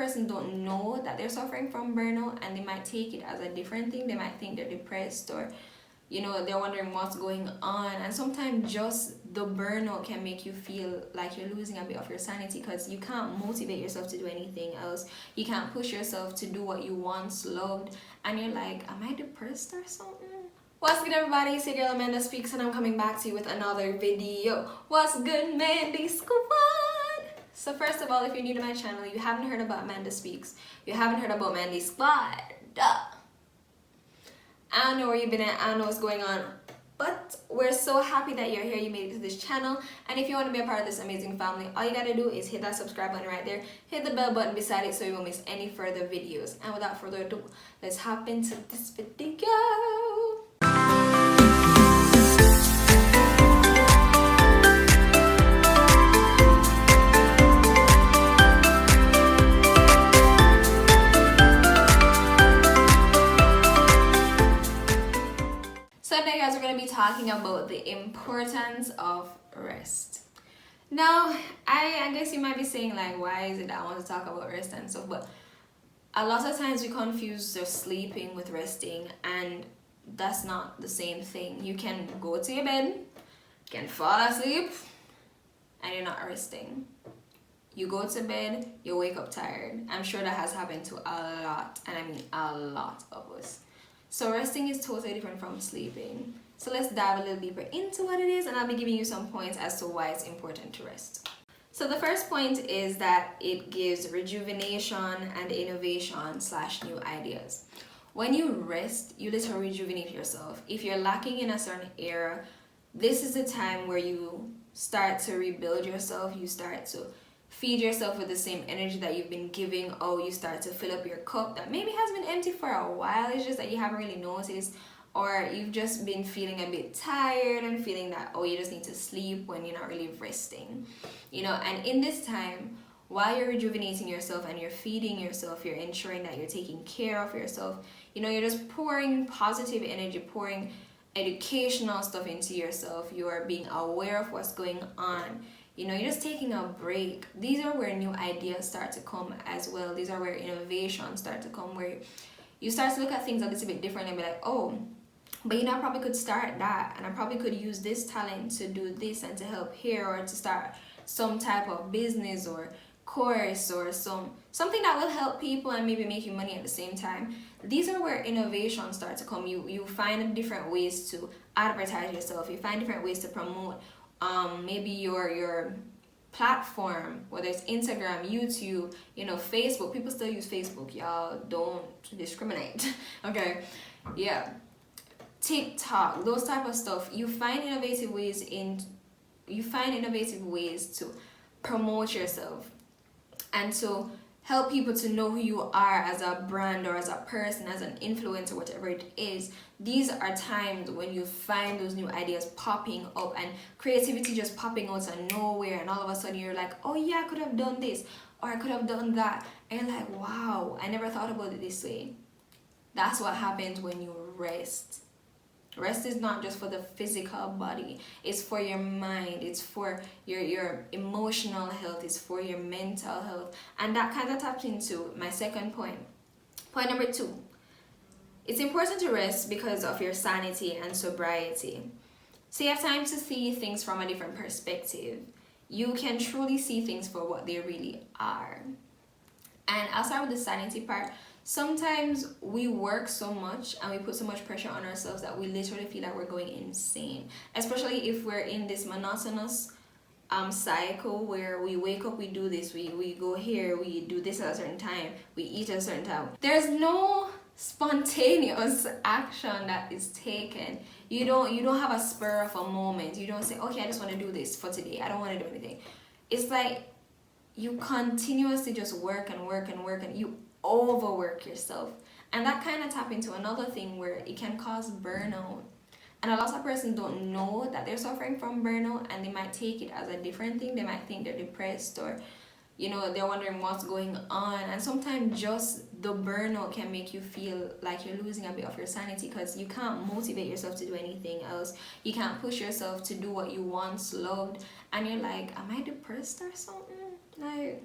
person don't know that they're suffering from burnout, and they might take it as a different thing. They might think they're depressed, or they're wondering what's going on. And sometimes just the burnout can make you feel like you're losing a bit of your sanity, because you can't motivate yourself to do anything else. You can't push yourself to do what you once loved, and you're like, am I depressed or something? What's good, everybody? It's your girl AmandaSpeaks, and I'm coming back to you with another video. What's good, MandySquad? So first of all, if you're new to my channel, you haven't heard about AmandaSpeaks, you haven't heard about MandySquad, I don't know where you've been at, I don't know what's going on, but we're so happy that you're here, you made it to this channel. And if you want to be a part of this amazing family, all you gotta do is hit that subscribe button right there, hit the bell button beside it so you won't miss any further videos. And without further ado, let's hop into this video. So today, guys, we're going to be talking about the importance of rest. Now, I guess you might be saying, like, why is it that I want to talk about rest and stuff? But a lot of times we confuse just sleeping with resting, and that's not the same thing. You can go to your bed, you can fall asleep, and you're not resting. You go to bed, you wake up tired. I'm sure that has happened to a lot, and I mean a lot of us. So resting is totally different from sleeping. So let's dive a little deeper into what it is, and I'll be giving you some points as to why it's important to rest. So the first point is that it gives rejuvenation and innovation / new ideas. When you rest, you literally rejuvenate yourself. If you're lacking in a certain area, this is the time where you start to rebuild yourself. You start to feed yourself with the same energy that you've been giving. You start to fill up your cup that maybe has been empty for a while. It's just that you haven't really noticed, or you've just been feeling a bit tired and feeling that you just need to sleep when you're not really resting. And in this time, while you're rejuvenating yourself and you're feeding yourself, you're ensuring that you're taking care of yourself. You're just pouring positive energy, pouring educational stuff into yourself. You are being aware of what's going on. You're just taking a break. These are where new ideas start to come as well. These are where innovations start to come, where you start to look at things a little bit differently and be like, but I probably could start that, and I probably could use this talent to do this and to help here, or to start some type of business or course or something that will help people and maybe make you money at the same time. These are where innovations start to come. You find different ways to advertise yourself. You find different ways to promote maybe your platform, whether it's Instagram, YouTube, Facebook. People still use Facebook, y'all. Don't discriminate. Okay, yeah, TikTok, those type of stuff. You find innovative ways to promote yourself and to help people to know who you are as a brand or as a person, as an influencer, whatever it is. These are times when you find those new ideas popping up and creativity just popping out of nowhere, and all of a sudden you're like, oh yeah, I could have done this, or I could have done that, and you're like, wow, I never thought about it this way. That's what happens when you rest. Rest is not just for the physical body, it's for your mind, it's for your emotional health, it's for your mental health. And that kind of taps into my second point. Point number 2. It's important to rest because of your sanity and sobriety. So you have time to see things from a different perspective. You can truly see things for what they really are. And I'll start with the sanity part. Sometimes we work so much and we put so much pressure on ourselves that we literally feel like we're going insane, especially if we're in this monotonous cycle where we wake up, we do this, we go here, we do this at a certain time, we eat at a certain time. There's no spontaneous action that is taken. You don't have a spur of a moment. You don't say, okay, I just want to do this for today, I don't want to do anything. It's like you continuously just work and work and work, and you overwork yourself. And that kind of tap into another thing where it can cause burnout. And a lot of persons don't know that they're suffering from burnout, and they might take it as a different thing. They might think they're depressed, or they're wondering what's going on. And sometimes just the burnout can make you feel like you're losing a bit of your sanity, because you can't motivate yourself to do anything else. You can't push yourself to do what you once loved, and you're like, am I depressed or something? Like,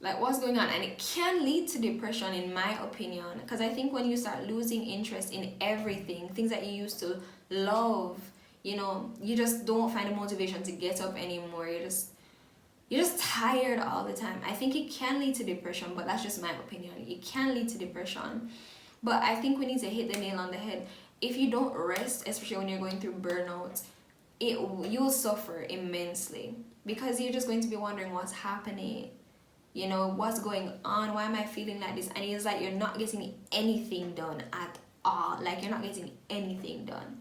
Like, what's going on? And it can lead to depression, in my opinion, because I think when you start losing interest in everything, things that you used to love, you just don't find the motivation to get up anymore. You're just tired all the time. I think it can lead to depression, but that's just my opinion. It can lead to depression. But I think we need to hit the nail on the head. If you don't rest, especially when you're going through burnout, you'll suffer immensely, because you're just going to be wondering what's happening. What's going on? Why am I feeling like this? And it's like you're not getting anything done at all. Like, you're not getting anything done.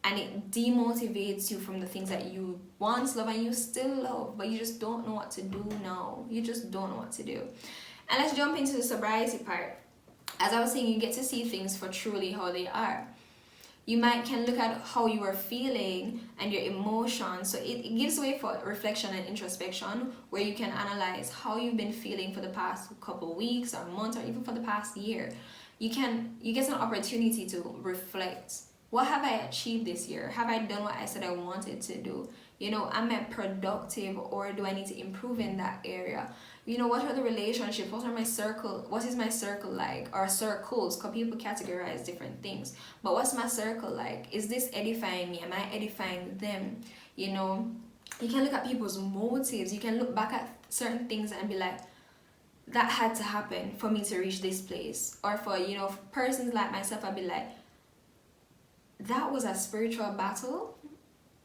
And it demotivates you from the things that you once love and you still love, but you just don't know what to do now. You just don't know what to do. And let's jump into the sobriety part. As I was saying, you get to see things for truly how they are. You can look at how you are feeling and your emotions. So it gives way for reflection and introspection, where you can analyze how you've been feeling for the past couple weeks or months, or even for the past year. You get an opportunity to reflect. What have I achieved this year? Have I done what I said I wanted to do? Am I productive, or do I need to improve in that area? What are the relationships? What is my circle like? Or circles, because people categorize different things. But what's my circle like? Is this edifying me? Am I edifying them? You can look at people's motives. You can look back at certain things and be like, that had to happen for me to reach this place. Or for, persons like myself, I'd be like, that was a spiritual battle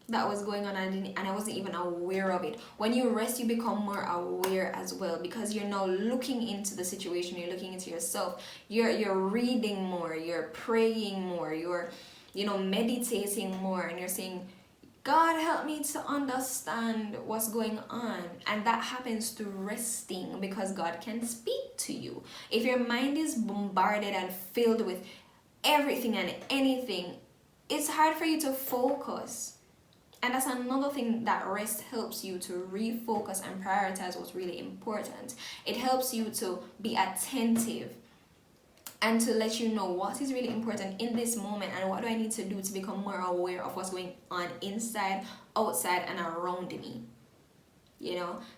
that was going on, and I wasn't even aware of it. When you rest, you become more aware as well, because you're now looking into the situation, you're looking into yourself, you're reading more, you're praying more, you're meditating more, and you're saying, God, help me to understand what's going on. And that happens through resting, because God can speak to you. If your mind is bombarded and filled with everything and anything, it's hard for you to focus. And that's another thing that rest helps you to refocus and prioritize what's really important. It helps you to be attentive and to let you know what is really important in this moment, and what do I need to do to become more aware of what's going on inside, outside, and around me.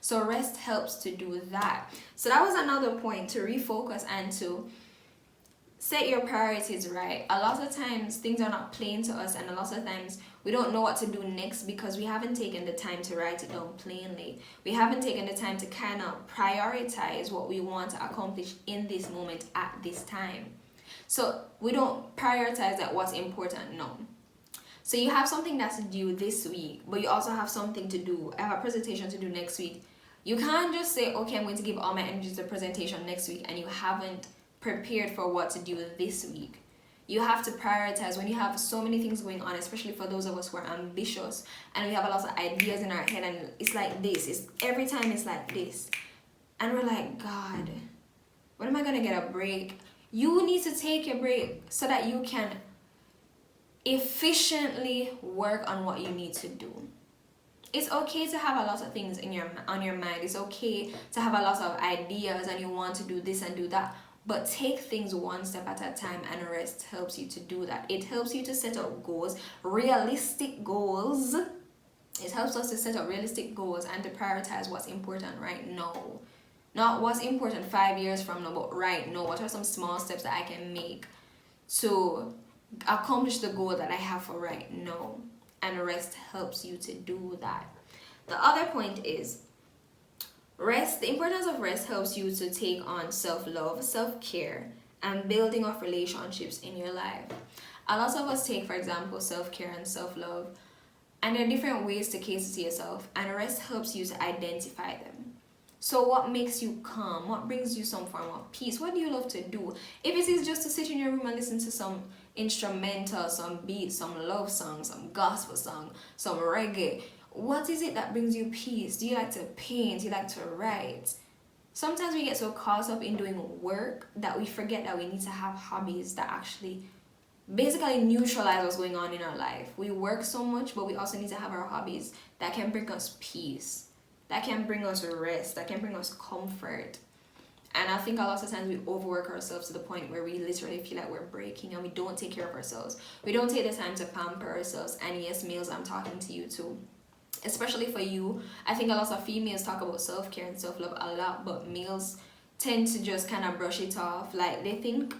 So rest helps to do that. So that was another point, to refocus and to set your priorities right. A lot of times things are not plain to us, and a lot of times we don't know what to do next, because we haven't taken the time to write it down plainly. We haven't taken the time to kind of prioritize what we want to accomplish in this moment at this time. So we don't prioritize that what's important now. So you have something that's due this week, but you also have something to do. I have a presentation to do next week. You can't just say, okay, I'm going to give all my energy to the presentation next week, and you haven't prepared for what to do this week. You have to prioritize. When you have so many things going on, especially for those of us who are ambitious and we have a lot of ideas in our head, and it's like this, every time it's like this, and we're like, God, when am I gonna get a break? You need to take a break so that you can efficiently work on what you need to do. It's okay to have a lot of things on your mind. It's okay to have a lot of ideas and you want to do this and do that. But take things one step at a time, and rest helps you to do that. It helps you to set up goals, realistic goals. It helps us to set up realistic goals and to prioritize what's important right now. Not what's important 5 years from now, but right now. What are some small steps that I can make to accomplish the goal that I have for right now? And rest helps you to do that. The other point is, rest, the importance of rest helps you to take on self-love, self-care, and building of relationships in your life. A lot of us take, for example, self-care and self-love, and there are different ways to cater to yourself, and rest helps you to identify them. So what makes you calm? What brings you some form of peace? What do you love to do? If it is just to sit in your room and listen to some instrumental, some beats, some love song, some gospel song, some reggae, what is it that brings you peace? Do you like to paint? Do you like to write? Sometimes we get so caught up in doing work that we forget that we need to have hobbies that actually basically neutralize what's going on in our life. We work so much, but we also need to have our hobbies that can bring us peace, that can bring us rest, that can bring us comfort. And I think a lot of times we overwork ourselves to the point where we literally feel like we're breaking and we don't take care of ourselves. We don't take the time to pamper ourselves. And yes, males, I'm talking to you too. especially for you. I think a lot of females talk about self-care and self-love a lot, but males tend to just kind of brush it off. Like they think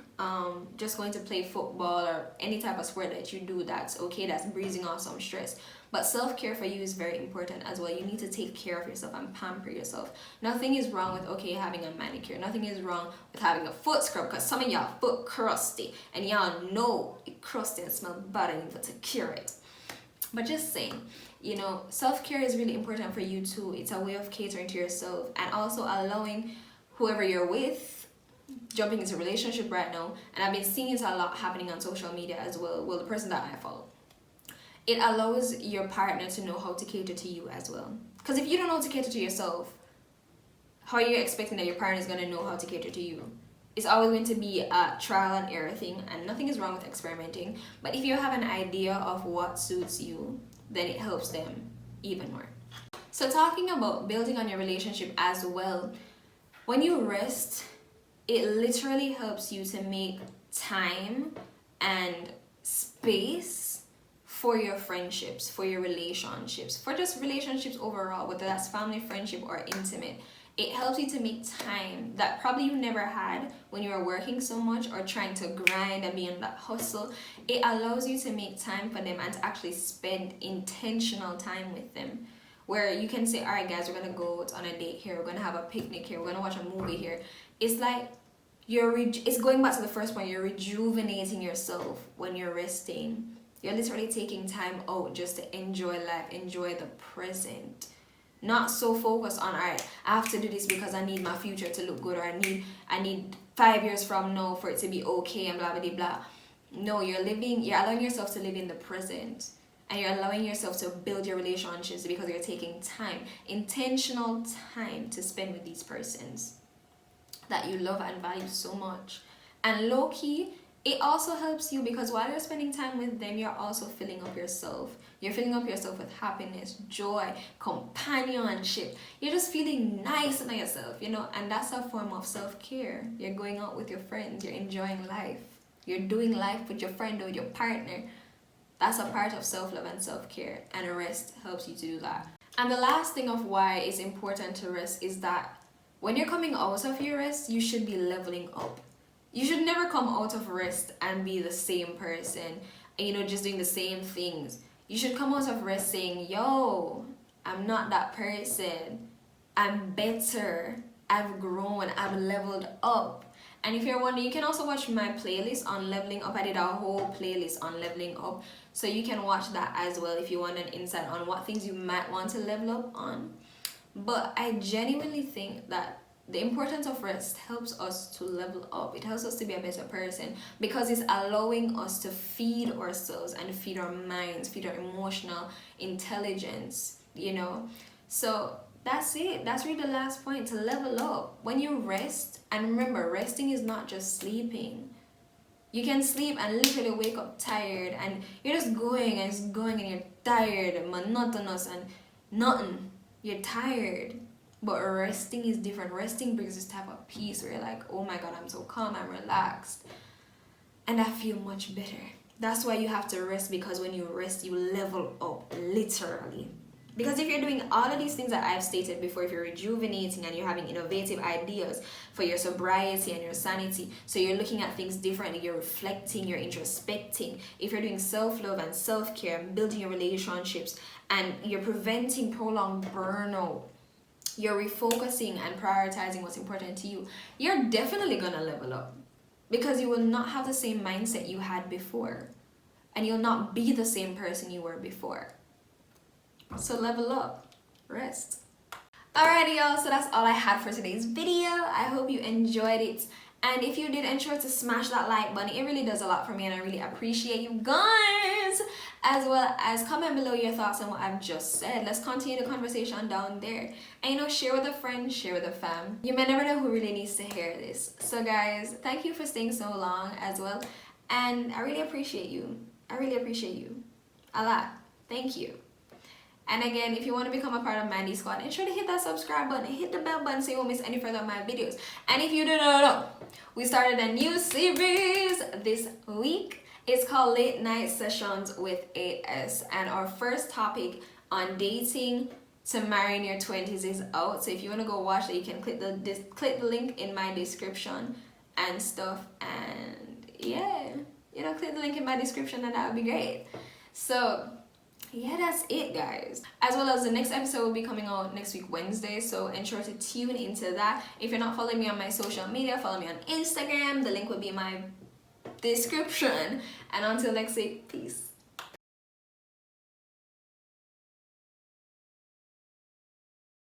just going to play football or any type of sport that you do, that's okay, that's breezing off some stress. But self-care for you is very important as well. You need to take care of yourself and pamper yourself. Nothing is wrong with, okay, having a manicure. Nothing is wrong with having a foot scrub, because some of y'all foot crusty and y'all know it crusty and smell bad and you need to cure it. But just saying, you know, self-care is really important for you too. It's a way of catering to yourself and also allowing whoever you're with, jumping into a relationship right now, and I've been seeing it a lot happening on social media as well, the person that I follow. It allows your partner to know how to cater to you as well. Because if you don't know how to cater to yourself, how are you expecting that your partner is going to know how to cater to you? It's always going to be a trial and error thing, and nothing is wrong with experimenting. But if you have an idea of what suits you, then it helps them even more. So talking about building on your relationship as well, when you rest, it literally helps you to make time and space for your friendships, for your relationships, for just relationships overall, whether that's family, friendship, or intimate. It helps you to make time that probably you never had when you were working so much or trying to grind and be in that hustle. It allows you to make time for them and to actually spend intentional time with them, where you can say, all right guys, we're gonna go on a date here, we're gonna have a picnic here, we're gonna watch a movie here. It's like it's going back to the first point, you're rejuvenating yourself when you're resting. You're literally taking time out just to enjoy life, enjoy the present. Not so focused on, all right, I have to do this because I need my future to look good, or I need 5 years from now for it to be okay and blah blah blah blah. No, you're allowing yourself to live in the present, and you're allowing yourself to build your relationships because you're taking time, intentional time to spend with these persons that you love and value so much. And low-key, it also helps you because while you're spending time with them, you're also filling up yourself. You're filling up yourself with happiness, joy, companionship. You're just feeling nice about yourself, you know, and that's a form of self-care. You're going out with your friends, you're enjoying life. You're doing life with your friend or your partner. That's a part of self-love and self-care, and rest helps you to do that. And the last thing of why it's important to rest is that when you're coming out of your rest, you should be leveling up. You should never come out of rest and be the same person, you know, just doing the same things. You should come out of rest saying, yo, I'm not that person. I'm better. I've grown. I've leveled up. And if you're wondering, you can also watch my playlist on leveling up. I did a whole playlist on leveling up. So you can watch that as well if you want an insight on what things you might want to level up on. But I genuinely think that the importance of rest helps us to level up. It helps us to be a better person because it's allowing us to feed ourselves and feed our minds, feed our emotional intelligence, you know. So that's it. That's really the last point, to level up. When you rest, and remember, resting is not just sleeping. You can sleep and literally wake up tired and you're just going and it's going and you're tired and monotonous and nothing. You're tired. But resting is different. Resting brings this type of peace where you're like, oh my god, I'm so calm, I'm relaxed. And I feel much better. That's why you have to rest, because when you rest, you level up, literally. Because if you're doing all of these things that I've stated before, if you're rejuvenating and you're having innovative ideas for your sobriety and your sanity, so you're looking at things differently, you're reflecting, you're introspecting, if you're doing self-love and self-care and building your relationships, and you're preventing prolonged burnout, you're refocusing and prioritizing what's important to you, you're definitely gonna level up, because you will not have the same mindset you had before, and you'll not be the same person you were before. So level up, rest. Alrighty y'all, so that's all I had for today's video. I hope you enjoyed it, and if you did, ensure to smash that like button. It really does a lot for me and I really appreciate you guys, as well as comment below your thoughts on what I've just said. Let's continue the conversation down there, and you know, share with a friend, share with a fam. You may never know who really needs to hear this. So guys, thank you for staying so long as well, and I really appreciate you. I really appreciate you a lot. Thank you. And again, if you want to become a part of MandySquad, ensure to hit that subscribe button and hit the bell button so you won't miss any further of my videos. And if you don't know, we started a new series this week. It's called Late Night Sessions with AS, and our first topic on dating to marry in your 20s is out. So if you want to go watch that, you can click the link in my description and stuff. And yeah, click the link in my description and that would be great. So yeah, that's it, guys. As well as the next episode will be coming out next week Wednesday, so ensure to tune into that. If you're not following me on my social media, follow me on Instagram. The link will be in my description. And until next week, peace.